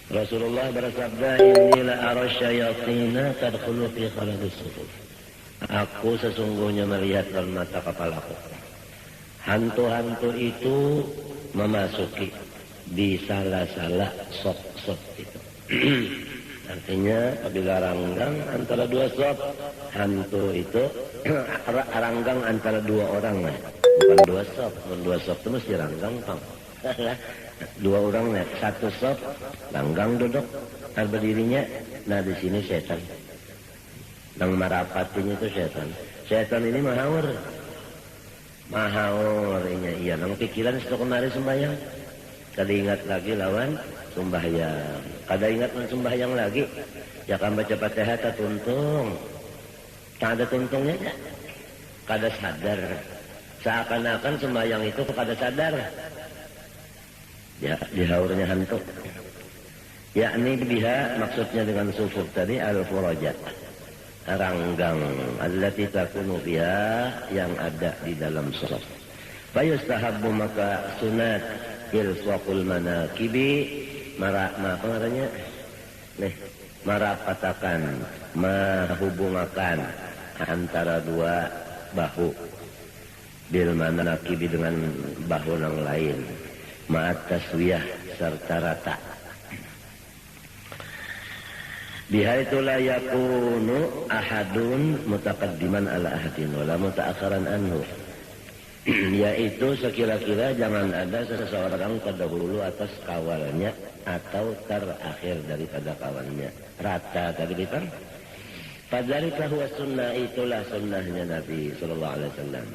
Rasulullah bersabda, inilah arasyayatina tadkhulu fi khaladis sufuf. Aku sesungguhnya melihat dalam mata kepalaku. Hantu-hantu itu memasuki di salah-salah sop-sop itu. Artinya apabila ranggang antara dua sop, hantu itu ranggang antara dua orang, bukan dua sop. Dua sop itu mesti ranggang, Pak. Dua orang, satu sop, ranggang duduk, berdirinya. Nah di sini setan. Yang marapatinya itu setan. Setan ini mahaur ini iya. Nang pikiran setelah kemarin sembahyang. Kada ingat lagi lawan sembahyang. Kada ingat sembahyang lagi. Ya kan baca Fatihah tak tuntung. Tak ada tuntungnya ya. Kada sadar. Seakan-akan sembahyang itu kada sadar. Ya dihaurnya hantu. Yakni biha maksudnya dengan sufuf tadi al-furajat. Ranggang allati takunu biha yang ada di dalam saf. Fayustahabbu maka sunat ilsaqul manakibi marapatakan menghubungkan antara dua bahu bil manakibi dengan bahu yang lain ma'at taswiyah serta rata. Biha itu la yakunu ahadun mutaqaddiman ala ahadin wala mutaakhiran anhu. Yaitu sekira-kira jangan ada seseorang terdahulu atas kawannya atau terakhir daripada kawannya. Rata tadi kan? Fadzalika huwa sunnah, itulah sunnahnya Nabi sallallahu alaihi wasallam.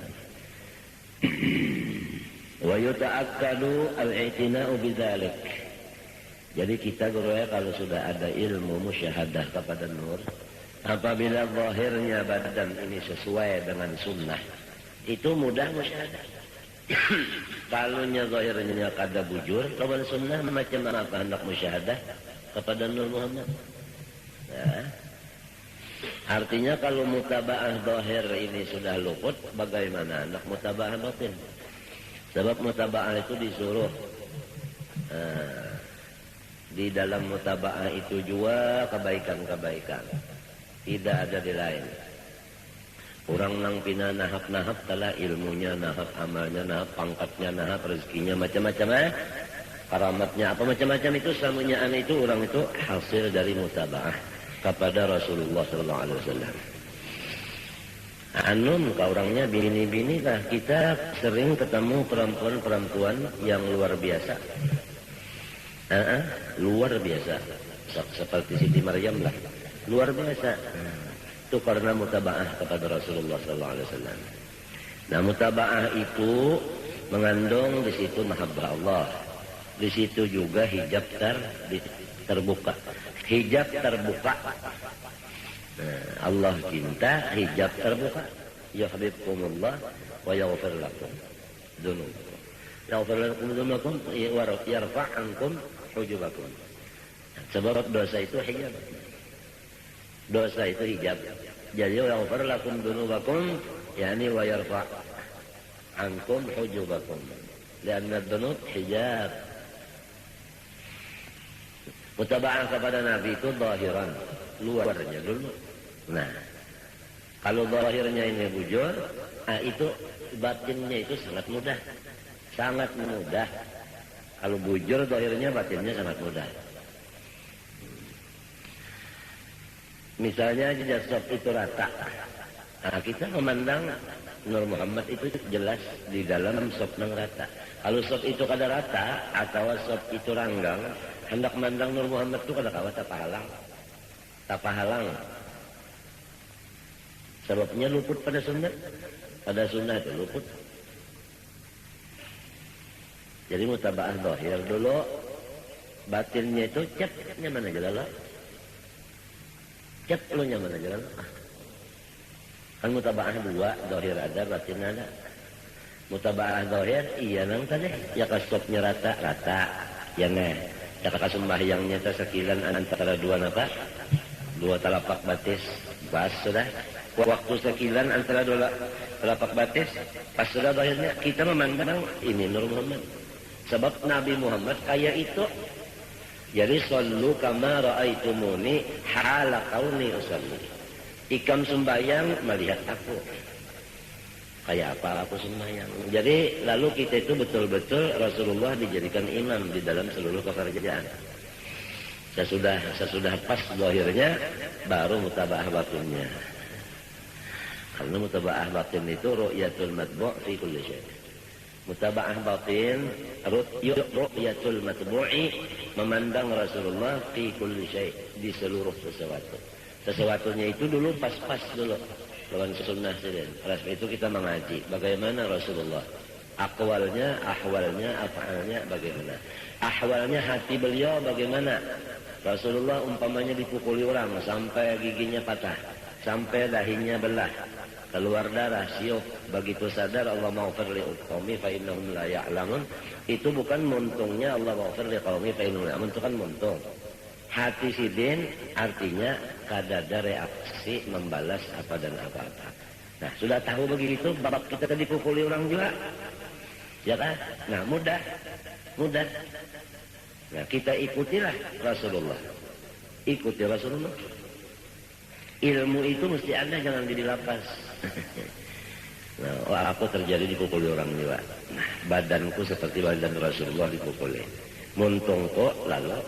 Wa yuta'akkadu al-i'tina'u bidzalik. Jadi kita guru ya kalau sudah ada ilmu musyahadah kepada nur, apabila zahirnya badan ini sesuai dengan sunnah, itu mudah musyahadah. Kalaunya zahirnya kada bujur kepada sunnah, macam apa hendak musyahadah kepada Nur Muhammad? Ya. Artinya kalau mutaba'ah zahir ini sudah luput, bagaimana hendak mutaba'ah batin? Sebab mutaba'ah itu disuruh. Di dalam mutaba'ah itu juga kebaikan-kebaikan. Tidak ada di lain. Orang nang pina nahap-nahap telah ilmunya, nahap amalnya, nahap pangkatnya, nahap rezekinya, macam-macam karamatnya, apa macam-macam itu semuanya itu orang itu hasil dari mutaba'ah kepada Rasulullah sallallahu alaihi wasallam. Anum ke orangnya bini-bini lah. Kita sering ketemu perempuan-perempuan yang luar biasa. Luar biasa seperti Siti Maryam lah, luar biasa. Itu karena mutaba'ah kepada Rasulullah sallallahu alaihi wasallam. Nah, mutaba'ah itu mengandung di situ mahabbah Allah. Di situ juga hijab terbuka. Hijab terbuka. Nah, Allah cinta, hijab terbuka. Yuhibbukumullah wa yaghfir lakum dzunubakum. Yaghfir lakum dzunubakum wa yarfa' ankum hujubakum. Sebab dosa itu hijab. Dosa itu hijab. Jadi yaghfir lakum dzunubakum yani wa yarfa' ankum hujubakum. Karena dzunub hijab. Mutaba'ah kepada Nabi itu zahiran, luarnya dulu. Nah, kalau zahirnya ini bujur, itu batinnya itu sangat mudah. Sangat mudah. Kalau bujur zahirnya, batinnya sangat mudah. Misalnya jasad itu rata. Nah, kita memandang Nur Muhammad itu jelas di dalam sop yang rata. Kalau sop itu kada rata atau sop itu ranggang, hendak memandang Nur Muhammad itu kada kawa tapahalang. Tapahalang. Sebabnya luput pada sunnah. Pada sunnah itu luput. Jadi mutaba'ah zahir dulu, batinnya itu cepnya mana jalan? Cep lu nya mana jalan? Kan mutaba'ah dua, zahir ada, batin ada. Mutaba'ah zahir iya nang tadi, ya kasopnya rata, ya neh. Ya kasumbahyangnya itu sekilan antara dua napa? Dua telapak batis, pas sudah. Waktu sekilan antara dua telapak batis, pas sudah zahirnya kita memandang ini Nur Muhammad. Sebab Nabi Muhammad kayak itu Jadi sallu kama ra'aitumuni hala kauni usalli. Ikam sembahyang melihat aku. Kayak apa aku sembahyang. Jadi lalu kita itu betul-betul Rasulullah dijadikan imam di dalam seluruh pekerjaan. Sesudah pas zahirnya baru mutaba'ah batinnya. Karena mutaba'ah batin itu ru'yatul matbu' fi kulli syai'. Mutaba'ah batin ru'yatul matbu'i memandang Rasulullah fi kulli syai' di seluruh sesuatu. Sesuatunya itu dulu pas-pas dulu. Lawan sunnah saja. Oleh itu kita mengaji bagaimana Rasulullah. Aqwalnya, ahwalnya, af'alnya bagaimana. Ahwalnya hati beliau bagaimana. Rasulullah umpamanya dipukuli orang sampai giginya patah. Sampai dahinya belah. Keluar darah, siup. Begitu sadar Allah maghfir li qaumi fa innahum la ya'lamun. Itu bukan muntungnya Allah maghfir li qaumi fa innahum la ya'lamun. Itu kan muntung. Hati sidin artinya kadada reaksi membalas apa dan apa-apa. Nah, sudah tahu begitu, babak kita tadi dipukuli orang juga. Ya kan? Nah, mudah. Nah, kita ikutilah Rasulullah. Ikuti Rasulullah. Ilmu itu mesti ada, jangan dilapas. Nah, aku terjadi dipukuli orang juga. Nah, badanku seperti badan Rasulullah dipukuli. Muntung kok lalu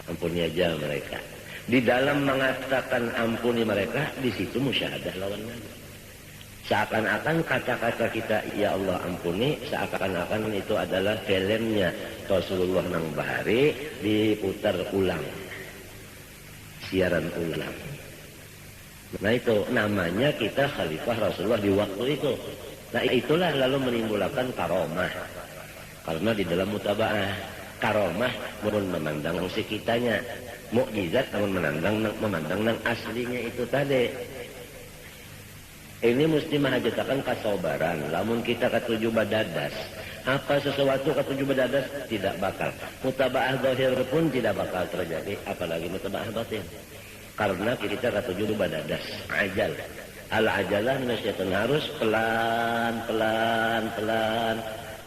ampuni aja mereka. Di dalam mengatakan ampuni mereka, di situ musyahadah lawan Nabi. Seakan-akan kata-kata kita, ya Allah ampuni, seakan-akan itu adalah filmnya Rasulullah nang bahari diputar ulang. Siaran ulang. Nah itu namanya kita khalifah Rasulullah di waktu itu. Nah itulah lalu menimbulkan karomah. Karena di dalam mutaba'ah karomah mun memandang si kitanya, mukjizat namun memandang nang aslinya itu tadi. Ini mesti menghajatakan kasobaran. Lamun kita ketujuh badadas, apa sesuatu ketujuh badadas tidak bakal. Mutaba'ah zahir pun tidak bakal terjadi, apalagi mutaba'ah batin. Karena kita ketujuh badadas, ajal. Al-ajalah nasyaitan, harus pelan.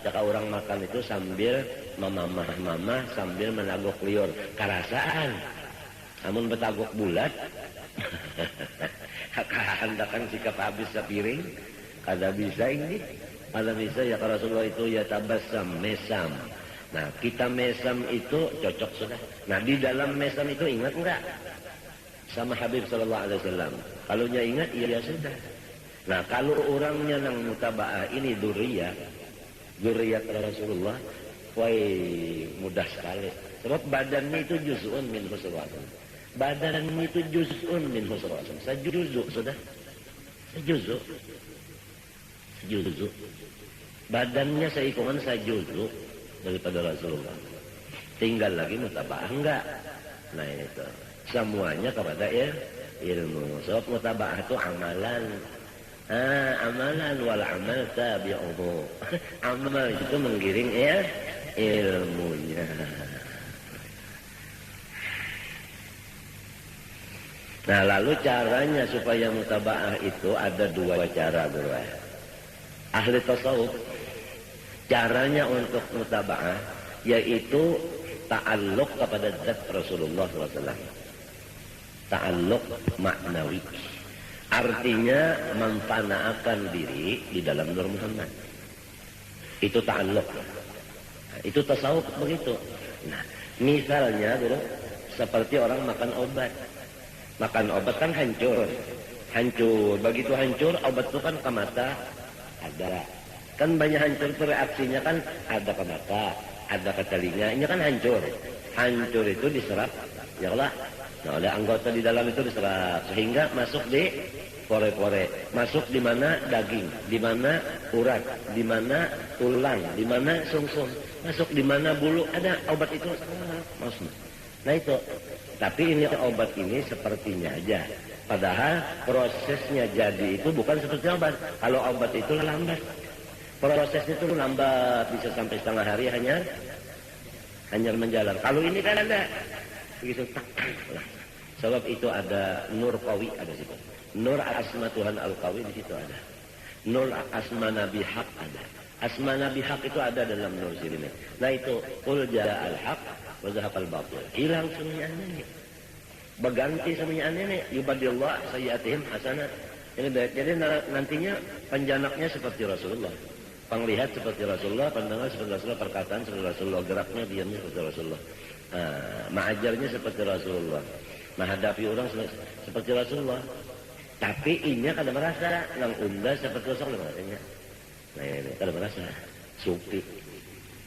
Jika orang makan itu sambil mamah sambil menaguk liur. Karasaan. Namun betaguk bulat. Handakan sikap habis sepiring. Kada bisa ini. Kada bisa ya Rasulullah itu ya tabasam, mesam. Nah kita mesam itu cocok sudah. Nah di dalam mesam itu ingat enggak? Sama Habib SAW. Kalau nya ingat ya sudah. Nah kalau orangnya nang mutaba'ah ini duriyat Rasulullah, wah mudah sekali. Sebab badannya itu juz'un min husnul rasul. Badannya itu juz'un min husnul rasul. Sejuzu sudah. Sejuzu. Badannya seikungan sejuzu daripada Rasulullah. Tinggal lagi mutaba'ah enggak. Nah itu. Semuanya kepada ilmu. Sebab mutaba'ah itu amalan. Amalan wal amal tabi'uhu. Amal itu menggiring ilmunya. Nah lalu caranya supaya mutaba'ah itu ada dua cara bro. Ahli tasawuf caranya untuk mutaba'ah yaitu ta'alluq kepada zat Rasulullah SAW. Ta'alluq maknawi. Artinya memfanaakan diri di dalam Nur Muhammad. Itu ta'alluq. Nah, itu tasawuf begitu. Nah, misalnya dulu seperti orang makan obat. Makan obat kan hancur. Begitu hancur, obat itu kan ke mata ada. Kan banyak hancur itu reaksinya kan ada ke mata, ada ke telinga. Ini kan hancur. Hancur itu diserap, ya Allah. Nah, oleh anggota di dalam itu diserap sehingga masuk di pore-pore, masuk di mana daging, di mana urat, di mana tulang, di mana sungsum, masuk di mana bulu, ada obat itu masuk. Nah itu. Tapi ini obat ini sepertinya aja. Padahal prosesnya jadi itu bukan seperti obat. Kalau obat itu lambat. Prosesnya itu lambat, bisa sampai setengah hari hanya menjalan. Kalau ini kan ada begitu tak. Sebab itu ada nur qawi ada situ. Nur asma Tuhan al-qawi di situ ada. Nur asma Nabi haq ada. Asma Nabi haq itu ada dalam nur sirine. Nah itu qul jaa al-haq zahaqal batil. Hilang semuanya ini. Berganti semuanya ini. Yubadillah sayyiatihim hasanat. Jadi nantinya penjanaknya seperti Rasulullah. Penglihat seperti Rasulullah, pendengar seperti Rasulullah, perkataan seperti Rasulullah, geraknya, diamnya seperti Rasulullah. Mengajarnya seperti Rasulullah. Menghadapi orang seperti Rasulullah. Tapi inya kada merasa nang unda seperti Rasulullah katanya. Nah ini kada merasa. Sufi.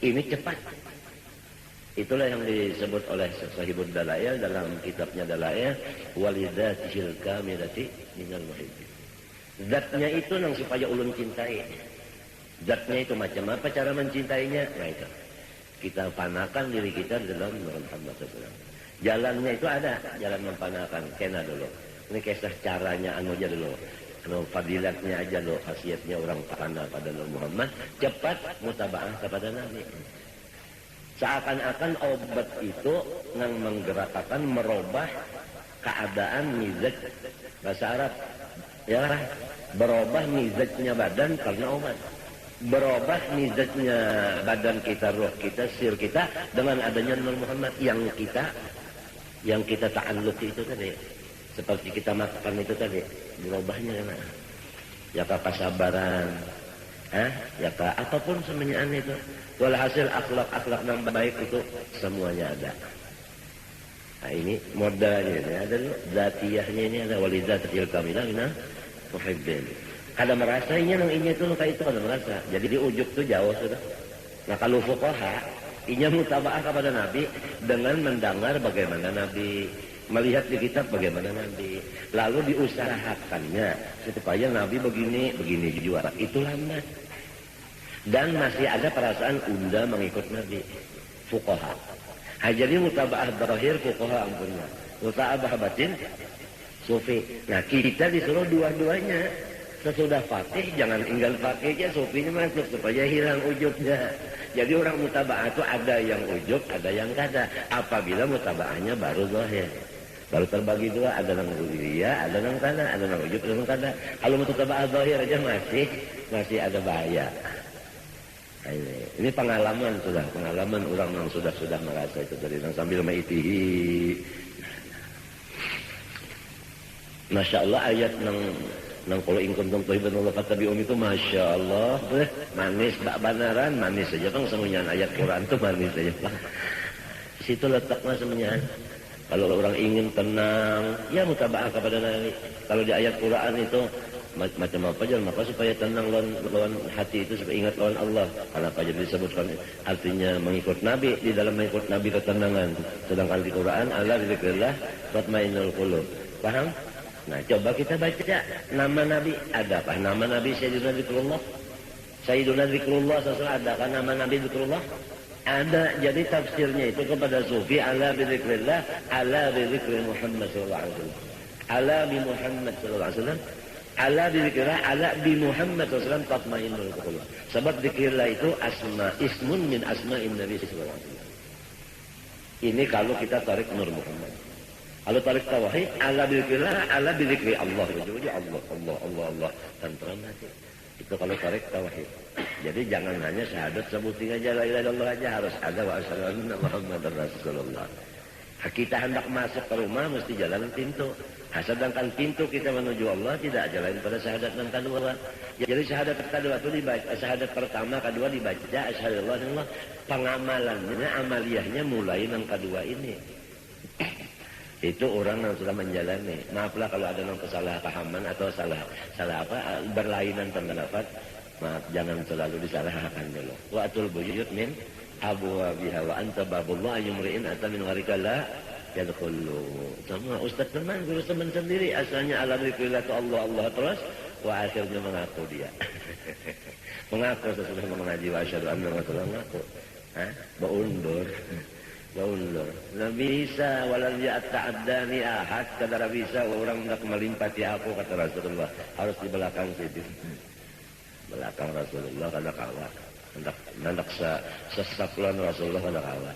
Ini cepat. Itulah yang disebut oleh Sahibul Dalail dalam kitabnya Dalail, walidatihil kamilati minal muhibbin. Zatnya itu nang supaya ulun cintai. Zatnya itu macam apa cara mencintainya? Nah itu. Kita panakan diri kita dalam Muhammad SAW. Jalannya itu ada, jalan mempanakan. Kena dulu. Ini kisah caranya anu aja dulu. Anu fadilatnya aja dulu, khasiatnya orang panah pada Muhammad. Cepat mutabaah kepada Nabi. Seakan-akan obat itu yang menggerakkan, merubah keadaan mizaj bahasa Arab. Ya, berubah mizajnya badan karena obat. Berubah mizajnya badan kita, roh kita, sir kita dengan adanya Nabi Muhammad yang kita ta'alluq itu tadi. Seperti kita makan itu tadi, berubahnya kan. Ya kesabaran, ya apapun semuanya itu. Walhasil akhlak-akhlak yang baik itu semuanya ada. Nah ini modalnya ini ada zatiyahnya, ini ada walidatil kamilah minal muhibbin. Kada merasainya nang inya itu kayak itu kada merasa. Jadi di ujung tuh jauh sudah. Nah kalau fuqaha inya mutabaah kepada Nabi dengan mendengar bagaimana Nabi, melihat di kitab bagaimana Nabi, lalu diusahakannya supaya Nabi begini juara. Itu lambat. Dan masih ada perasaan unda mengikut Nabi. Fuqaha. Jadi mutabaah berakhir fuqaha ampunnya. Mutabaah batin sufi. Nah kita disuruh dua-duanya. Sesudah fakih jangan tinggal fakihnya, sufinya masuk supaya hilang ujubnya. Jadi orang mutabaah itu ada yang ujub, ada yang kada. Apabila mutabaahnya baru zahir. Baru terbagi dua, ada yang ujubiyah, ada yang kada, ada yang ujub, ada yang kada. Kalau mutabaah zahir aja masih ada bahaya. Ini pengalaman orang yang sudah merasa itu dari yang sambil maitihi. Masya Allah ayat nang kalau ingkun tuhibun Allah fattabi'un itu Masya Allah manis bak banaran manis saja kan semuanya ayat Quran itu manis saja Pak. Situ letaknya semuanya. Kalau orang ingin tenang ya mutabaah kepada Nabi. Kalau di ayat Quran itu macam apa aja maka supaya tenang lawan hati itu supaya ingat lawan Allah. Kenapa jadi disebutkan artinya mengikut Nabi, di dalam mengikut Nabi ketenangan. Sedangkan di Quran ala dzikrillah tatmainnul qulub. Paham? Nah, coba kita baca nama Nabi ada apa? Nama Nabi Sayyidina Zikrullah. Sayyidina Zikrullah sesuatu ada kan nama Nabi Zikrullah? Ada. Jadi tafsirnya itu kepada sufi ala bi dzikrillah ala bi dzikri Muhammad sallallahu alaihi wasallam. Ala bi Muhammad sallallahu alaihi wasallam. Ala bi dzikrillah ala bi Muhammad sallallahu alaihi wasallam tatmainnul qulub. Sebab dzikrillah itu ismun min asma'in Nabi sallallahu alaihi wasallam. Ini kalau kita tarik Nur Muhammad. Kalau tarik tauhid ala bidzikri Allah. Jadi Allah tentram hati. Itu kalau tarik tauhid. Jadi jangan hanya syahadat sebutin aja la ilaha illallah aja, harus ada wa asyhadu anna Muhammadar Rasulullah. Kita hendak masuk ke rumah mesti jalan pintu. Sedangkan pintu kita menuju Allah tidak jalan pada syahadat yang kedua. Jadi syahadat kedua itu dibaca, syahadat pertama kedua dibaca asyhadu an la ilaha illallah. Pengamalannya amaliyahnya mulai yang kedua ini. Itu orang yang sudah menjalani. Maaflah kalau ada yang kesalahpahaman atau salah apa berlainan pendapat. Maaf, jangan selalu disalahkan dulu. Wa atul buyut min abwabiha wa anta babullah yumri'in ata min gharika la yadkhulu. Sama ustaz teman, guru teman sendiri asalnya ala dzikrillah Allah terus wa akhirnya mengaku dia. Mengaku sesudah mengaji wa asyhadu anna Rasulullah mengaku. Beundur. Nggak bisa walau ya ta'addani ahad kadar bisa orang hendak melimpati aku kata Rasulullah harus di belakang situ belakang Rasulullah kada kawat hendak sesakulan Rasulullah kada kawat.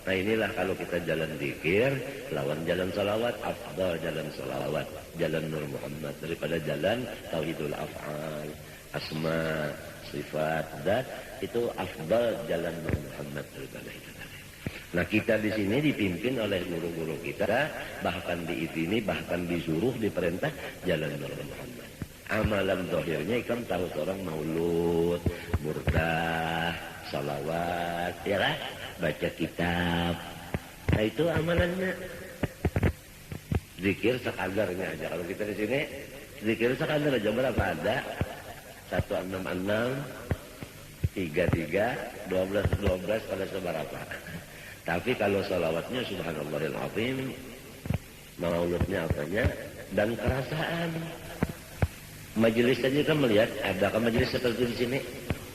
Nah inilah kalau kita jalan zikir lawan jalan salawat, afdal jalan salawat, jalan Nur Muhammad daripada jalan tauhidul af'al, asma, sifat, zat. Itu afdal jalan Nur Muhammad daripada itu tadi. Nah kita di sini dipimpin oleh guru-guru kita, bahkan diizini, bahkan disuruh, diperintah jalan Nur Muhammad. Amalan zahirnya ikam tahu orang maulud, burdah, salawat, ya kan? Baca kitab. Nah itu amalannya. Zikir sekadarnya aja. Kalau kita di sini zikir sekadar aja berapa ada? 166, 33, 12 pada seberapa. Tapi kalau salawatnya subhanallahil azim, mauludnya apanya, dan kerasaan. Majelis tadi kan melihat ada kan majelis seperti di sini.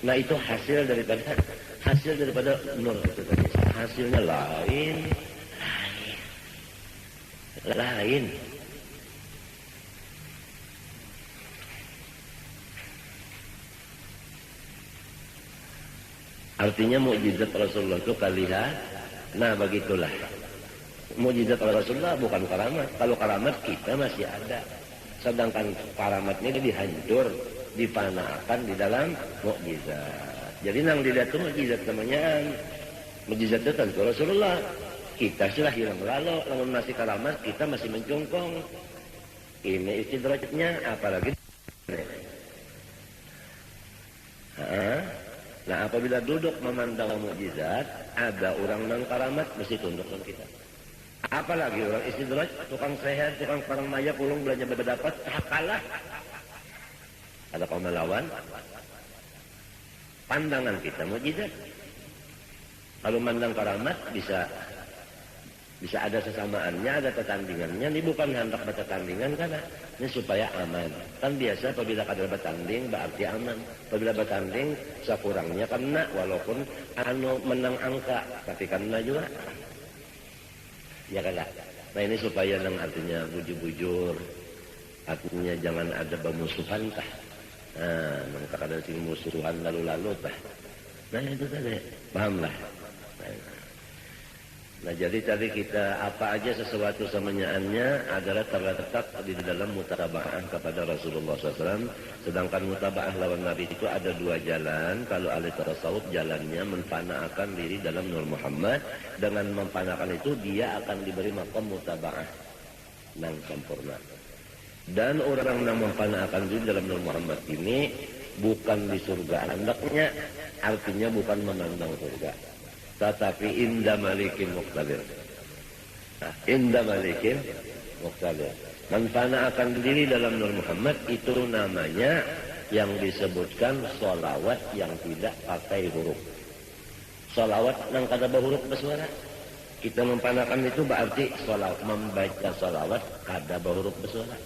Nah itu hasil daripada nur itu tadi. Hasilnya lain. Artinya mukjizat Rasulullah itu kalihat. Nah begitulah. Mukjizat Rasulullah bukan karamat. Kalau karamat kita masih ada. Sedangkan karamatnya dihancur, dipanakan di dalam mukjizat. Jadi nang dilihat itu mukjizat namanya. Mukjizat itu tentu Rasulullah. Kita sudah hilang lalu, namun masih karamat, kita masih mencungkung. Ini istidrajnya, apalagi. Nah apabila duduk memandang mukjizat, ada orang nang karamat, mesti tundukkan kita. Apalagi orang istidraj, tukang sehat, tukang parang maya, pulung belanja berdapat, kalah. Ada kaum melawan. Pandangan kita mukjizat. Kalau mandang karamat bisa ada sesamaannya, ada pertandingannya. Ini bukan hendak bertandingan karena ini supaya aman. Kan biasa apabila kadang bertanding berarti aman. Apabila bertanding sekurangnya kena walaupun menang angka, tapi kena juga. Ya kan? Nah ini supaya nang artinya bujur-bujur, artinya jangan ada bermusuhan tah. Nah, maka kadang sing musuhan lalu-lalu tah. Nah itu tadi, pahamlah. Nah jadi tadi kita apa aja sesuatu samanyaannya adalah terletak di dalam mutabaah kepada Rasulullah SAW. Sedangkan mutabaah lawan Nabi itu ada dua jalan. Kalau ahli tasawuf jalannya memfanakan diri dalam Nur Muhammad. Dengan memfanakan itu dia akan diberi maqam mutabaah yang sempurna. Dan orang yang memfanakan diri dalam Nur Muhammad ini bukan di surga hendaknya, artinya bukan memandang surga. Tetapi inda malikin muqtadir. Nah, inda malikin muqtadir. Manfana akan diri dalam Nur Muhammad itu namanya yang disebutkan sholawat yang tidak pakai huruf. Sholawat yang kada berhuruf bersuara. Kita mempanakan itu berarti sholawat, membaca sholawat kada berhuruf bersuara.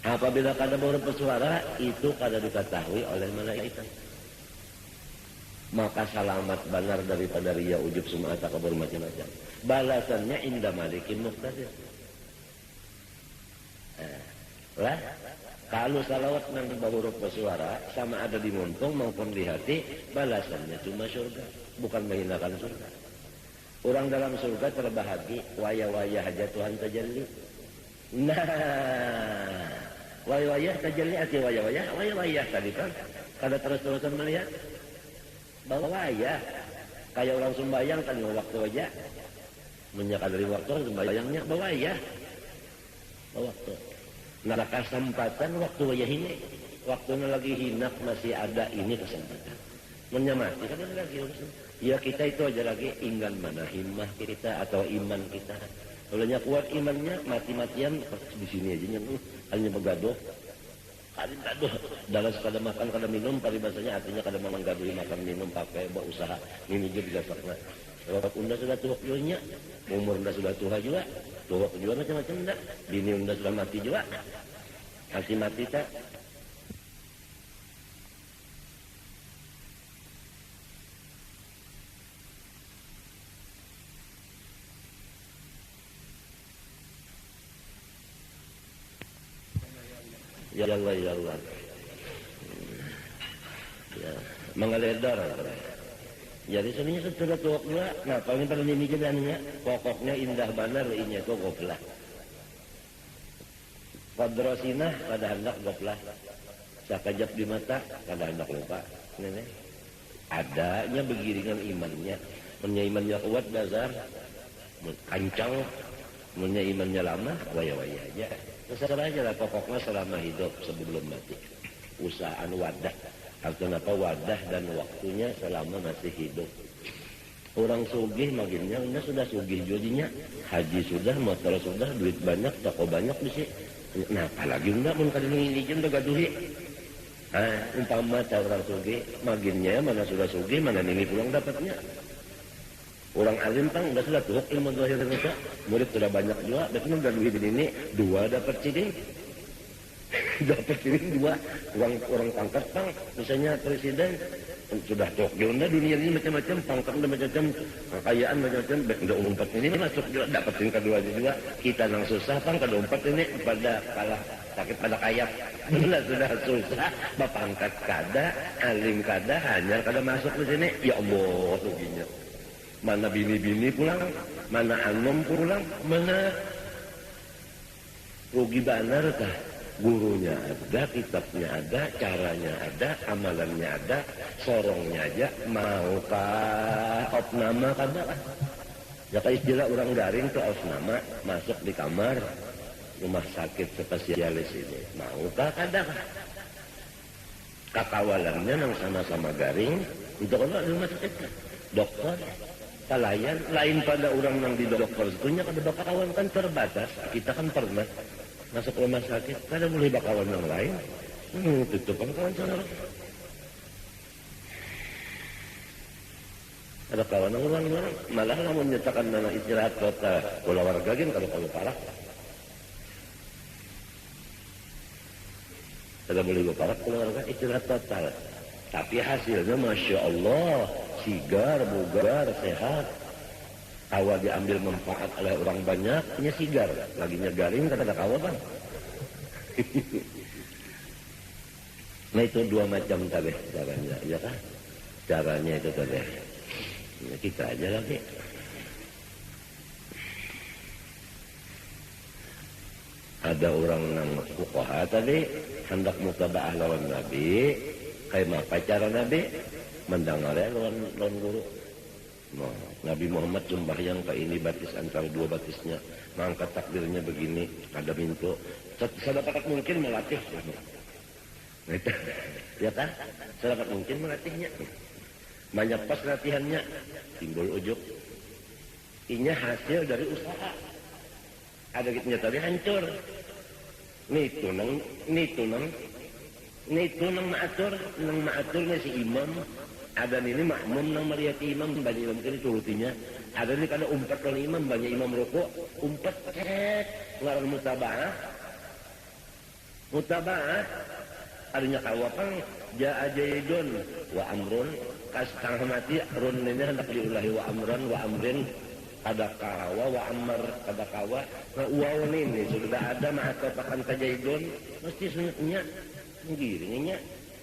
Apabila kada berhuruf bersuara itu kada diketahui oleh malaikat. Maka salamat benar daripada ria ujub sum'at takabur macam-macam. Balasannya indah malikin muqtadir. Lah, kalau salawat yang berhuruf bersuara sama ada di muntung maupun di hati, balasannya cuma surga, bukan menghinakan surga. Orang dalam surga terbahagi, waya-waya haja Tuhan tajalli. Nah, waya-waya tajalli arti waya-waya tadi kan, kada terus-terusan melihat. Bahwa ya kayak orang sembahyang kan waktu aja menyakal dari waktu orang sembahyangnya bahwa ya waktu nah kesempatan waktu aja ini waktunya lagi hinak masih ada ini kesempatan menyamati kan lagi ya kita itu aja lagi ingin mana himmah kita atau iman kita kalau kuat imannya mati-matian di sini aja hanya begaduh. Aduh, dalam sekadar makan, kada minum, paribasanya artinya kada menggaduhi makan minum pakai buat usaha. Ini juga sakna. Kalau unda sudah tua juga, umur unda sudah tua juga, tua juga macam-macam unda. Bini unda sudah mati juga, mati tak. Ya Allah, ya Allah. Ya, mengaledar. Jadi sebenarnya sudah tua pula. Nah, paling pada ini jalannya, pokoknya indah benar ini itu goplah. Qadrasinah pada hendak goplah. Sakajap di mata pada hendak lupa. Nenek. Adanya begiringan imannya. Munnya imannya kuat dasar, kancang, munnya imannya lama, waya-waya aja. Terserah aja lah pokoknya selama hidup sebelum mati. Usahaan wadah, artinya apa wadah dan waktunya selama masih hidup. Orang sugih maginnya, sudah sugih jadinya, haji sudah, motor sudah, duit banyak, toko banyak bisa. Nah apalagi enggak mun kadang ini udah gaduhi. Umpama orang sugih, maginnya mana sudah sugih, mana ini pulang dapatnya. Orang alim kan udah sudah tuh ilmu zahir mereka, murid sudah banyak juga, betul udah duit ini dua dapat ciding. Dapat ini dua orang pangkat pang, misalnya presiden sudah tok dunia ini macam-macam pangkat macam-macam kekayaan macam-macam udah umpat ini masuk juga dapetin keduanya juga kita nang susah pang keempat ini pada kalah sakit pada kayak benar sudah susah bapangkat kada alim kada hanya kada masuk ke sini ya Allah ruginya mana bini-bini pulang mana anom pulang mana rugi benar kah gurunya ada, kitabnya ada, caranya ada, amalannya ada, sorongnya aja, maukah opnama kada kan? Ya kayak istilah orang garing tuh opnama masuk di kamar rumah sakit spesialis ini, maukah kada kan? Kakawalannya nang sama-sama garing, untuk apa di rumah sakit? Dokter, pelayan, lain pada orang nang di dokter sebetulnya kada bakal kawan kan terbatas, kita kan pernah masuk rumah sakit, kada boleh bakawan yang lain. Tutupan kawan sana. Ada kawan yang orang malah namun menyatakan nama istirahat kota bola warga gin kalau parah. Kada boleh parah kalau warga istirahat total. Tapi hasilnya masya Allah sigar, bugar, sehat. Kawa diambil manfaat oleh orang banyak, nya sigar, laginya garing kata kawa kan. Nah itu dua macam tadi caranya, ya kan? Caranya itu tadi. Ya, kita aja lagi. Ada orang nang fuqaha tadi hendak mutabaah lawan Nabi, kayak apa cara Nabi? Mendengarnya lawan guru. Nah, Nabi Muhammad sembahyang ke ini batis antara dua batisnya, mengangkat takbirnya begini, ada pintu. Sedapat mungkin melatih. Ya kan? Sedapat mungkin melatihnya. Banyak pas latihannya, timbul ujuk. Ini hasil dari usaha. Ada gitu tadi hancur. Nitu nang maaturnya si imam. Ada ini makmum nang mariati imam banyak imam kini turutinya. Ada ini kada umpat oleh imam banyak imam rukuk umpat ngaran mutabaah adanya kawapang jaa jaidun wa amrun kastang mati run ini hendak diulahi wa amran wa amrin kada kawa wa amr kada kawa nah wow ini sudah ada mah katakan kajaidun mesti sunatnya ngiringnya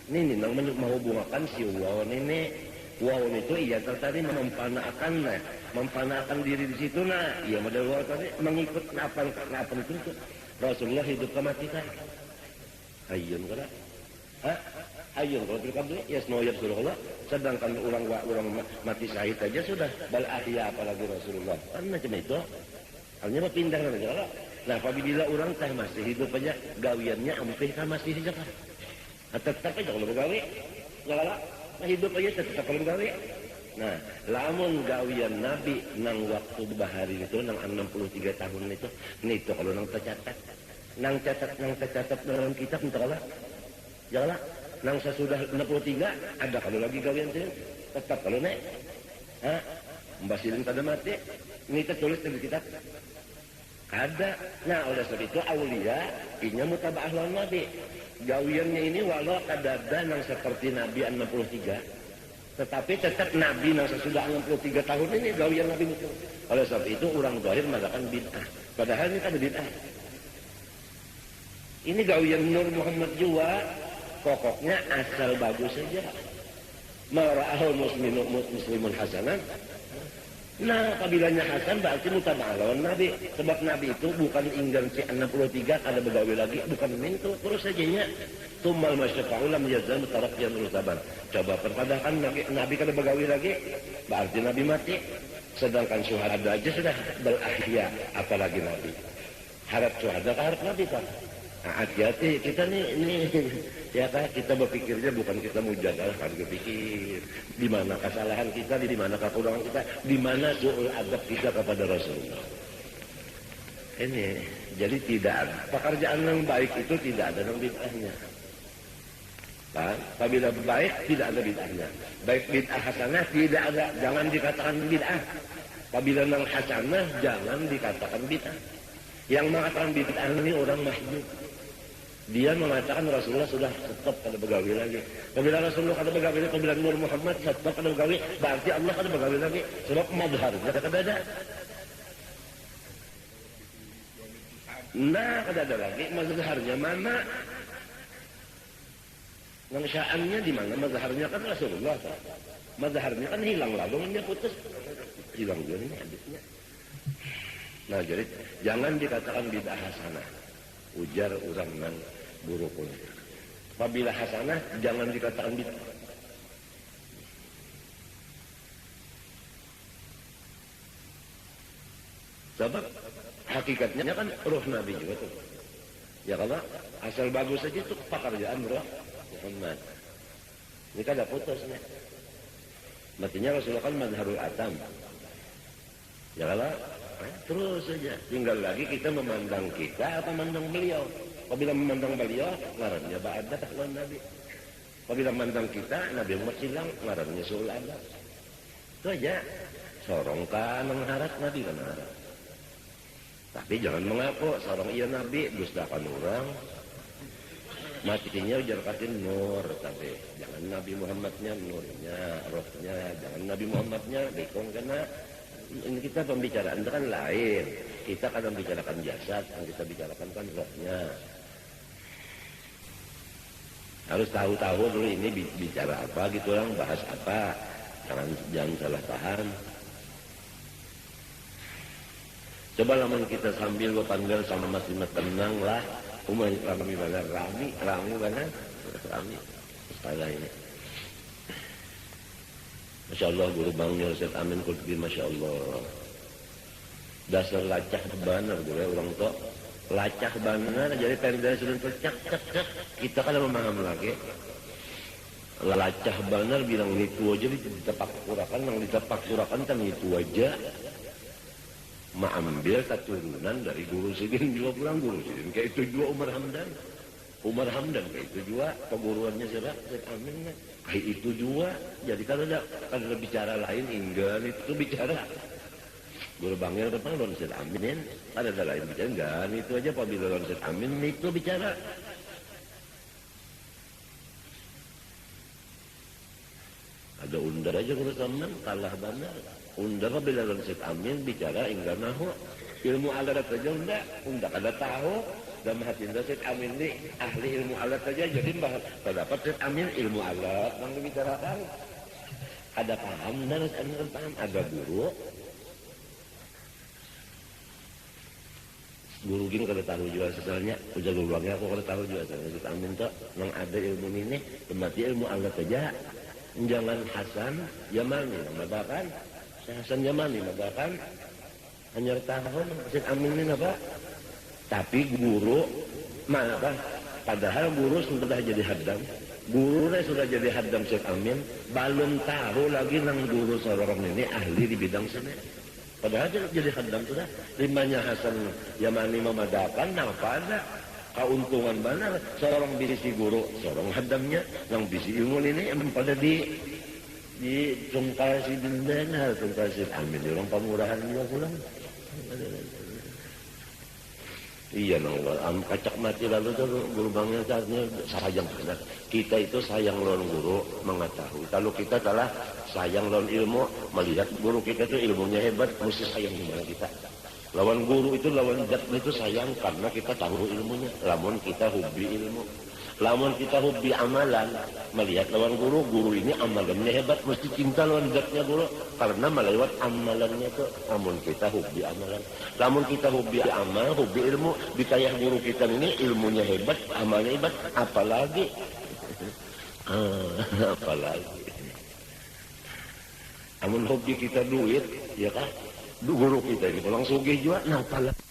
ini nang menghubungkan si wawan ini itu iya tadi mempanaakan diri di situ nah iya model wawan tadi mengikut apa itu Rasulullah hidup kematikan ayun kada ayun kalau terkabul ya semua ya Rasulullah sedangkan orang mati syahid aja sudah bal ahya apalagi Rasulullah kan macam itu hanya berpindah aja nah apabila orang teh masih hidup aja gawiannya ampih kan masih hidup tetap aja kalau bergawe galak hidup aja tetap kalau bergawe nah lamun gawian Nabi nang waktu bahari itu nang 63 tahun itu kalau nang tercatat dalam kitab entahlah jalan nang sesudah 63 ada kalau lagi gawian itu tetap kalau nek mbasirin pada mati ini tertulis di kitab ada nah oleh sebab itu aulia inya mutabaah lawan Nabi gawiannya ini walau kadada nang seperti Nabi 63 tetapi tetap Nabi nang sesudah 63 tahun ini gawian Nabi itu oleh sebab itu orang zahir mengatakan bid'ah padahal ini kan bid'ah ini gawian Nur Muhammad juga pokoknya asal bagus saja mara'ahul muslimun hasanan Nah, kabilanya Hasan berarti mutaba'ah lawan Nabi. Sebab Nabi itu bukan inggan si 63 ada begawi lagi, bukan itu. Terus sajanya tumal masyafa'u lam yazal mutaraqiyan rutaban. Coba perpadahkan Nabi kada begawi lagi, berarti Nabi mati. Sedangkan syuhada aja sudah berahya, apalagi Nabi. Harap syuhada harap Nabi kan. Nah, hati-hati kita nih ya kan, kita berpikirnya bukan kita mujadalah, kan berpikir di mana kesalahan kita, di mana kekurangan kita, di mana su'ul adab kita kepada Rasulullah. Ini jadi tidak ada pekerjaan yang baik itu tidak ada yang bid'ahnya. Kan? Apabila baik tidak ada bid'ahnya. Baik bid'ah hasanah tidak ada, jangan dikatakan bid'ah. Apabila yang hasanah jangan dikatakan bid'ah. Yang mengatakan bid'ah ini orang mahjub. Dia mengatakan Rasulullah sudah stop kada begawi lagi. Apabila Rasulullah kada begawi lagi, apabila Nur Muhammad stop kada begawi, berarti Allah kada begawi lagi. Sebab mazharnya kada beda. Nah, kada ada lagi mazharnya mana? Yang sya'annya di mana? Mazharnya kan Rasulullah. Mazharnya kan hilang lalu, dia putus. Hilang juga ini hadisnya. Nah, jadi jangan dikatakan bid'ah hasanah. Ujar orang nan burukun. Apabila hasanah jangan dikatakan bid'ah. Sebab hakikatnya kan roh Nabi juga tuh. Ya kalau asal bagus saja itu pekerjaan roh Muhammad. Ini kan ada putusnya. Matinya Rasulullah kan mazharul atam. Ya kalau terus saja. Tinggal lagi kita memandang kita atau memandang beliau. Apabila memandang beliau, ngarannya ba'adah lawan Nabi. Apabila memandang kita, Nabi Muhammad silang, ngarannya su'ul adab. Itu aja. Sorongkan mengharap Nabi kan harap. Tapi jangan mengaku, sorong iya Nabi, dustakan orang. Matinya ujar kasih nur, tapi jangan Nabi Muhammadnya nurnya, rohnya, jangan Nabi Muhammadnya bekong karena ini kita pembicaraan itu kan lain. Kita kadang bicarakan jasad, yang kita bicarakan kan rohnya. Harus tahu-tahu dulu ini bicara apa gitu orang, bahas apa. Jangan salah paham. Coba lama kita sambil berpanggil sama mas-mas tenang lah. Rami mana? Rami mana? Rami. Setelah ini. Masya Allah guru Bang Yosef Amin Qutbi, Masya Allah. Dasar lacah benar guru orang tua. Lacah benar, jadi pendek sudah cak. Kita kan memaham lagi. Lacah benar bilang itu aja ditepak kurakan, yang ditepak kurakan kan itu aja. Mengambil keturunan dari guru Sidin juga pulang guru Sidin. Kayak itu juga Umar Hamdan. Umar Hamdan kayak itu juga peguruannya siapa? Syed Amin. Kayak itu juga. Jadi kalau ada bicara lain, enggak itu bicara. Guru Bangil depan lawan Syed Amin. Ada lain bicara enggak itu aja. Apabila lawan Syed Amin itu bicara. Ada undar aja guru Saman kalah benar. Undar apabila lawan Syed Amin bicara enggak nahu. Ilmu alat aja undar kada tahu. Dan hati-hati Syed Amin ini ahli ilmu alat saja, jadi terdapat Syed Amin ilmu alat yang dibicarakan. Ada paham dan ada paham, ada guru. Guru gini kada tahu juga sebenarnya, ujar guru aku kada tahu juga Syed Amin tuh yang ada ilmu ini, berarti ilmu alat saja. Jangan Hasan Yamani, mengatakan Hasan Yamani mengatakan hanya tahun Syed Amin ini apa? Tapi guru, mana kan? Padahal guru sudah jadi haddam. Gurunya sudah jadi haddam Syed Amin. Belum tahu lagi nang guru seorang ini ahli di bidang sini. Padahal dia jadi haddam sudah. Limanya Hasan Yamani memadakan, apa ada? Keuntungan benar. Seorang bisi guru, seorang haddamnya. Yang bisi ilmu ini emang pada di Tungkal Sidin dan Tungkal Syed Amin. Orang pemurahan juga pulang. Iya nang kacak mati lalu tuh guru Bangnya saatnya sayang benar. Kita itu sayang lawan guru mengetahui. Kalau kita salah sayang lawan ilmu, melihat guru kita itu ilmunya hebat, mesti sayang gimana kita. Lawan guru itu lawan zat itu sayang karena kita tahu ilmunya. Lamun kita hobi ilmu. Lamun kita hobi amalan, melihat lawan guru, guru ini amalannya hebat, mesti cinta lawan zatnya guru, karena melewat amalannya tuh. Lamun kita hobi amalan, lamun kita hobi amal, hobi ilmu, dikayah guru kita ini ilmunya hebat, amalnya hebat, apalagi, apalagi. Amun hobi kita duit, ya kan, guru kita ini, orang sugih juga, nah apalagi.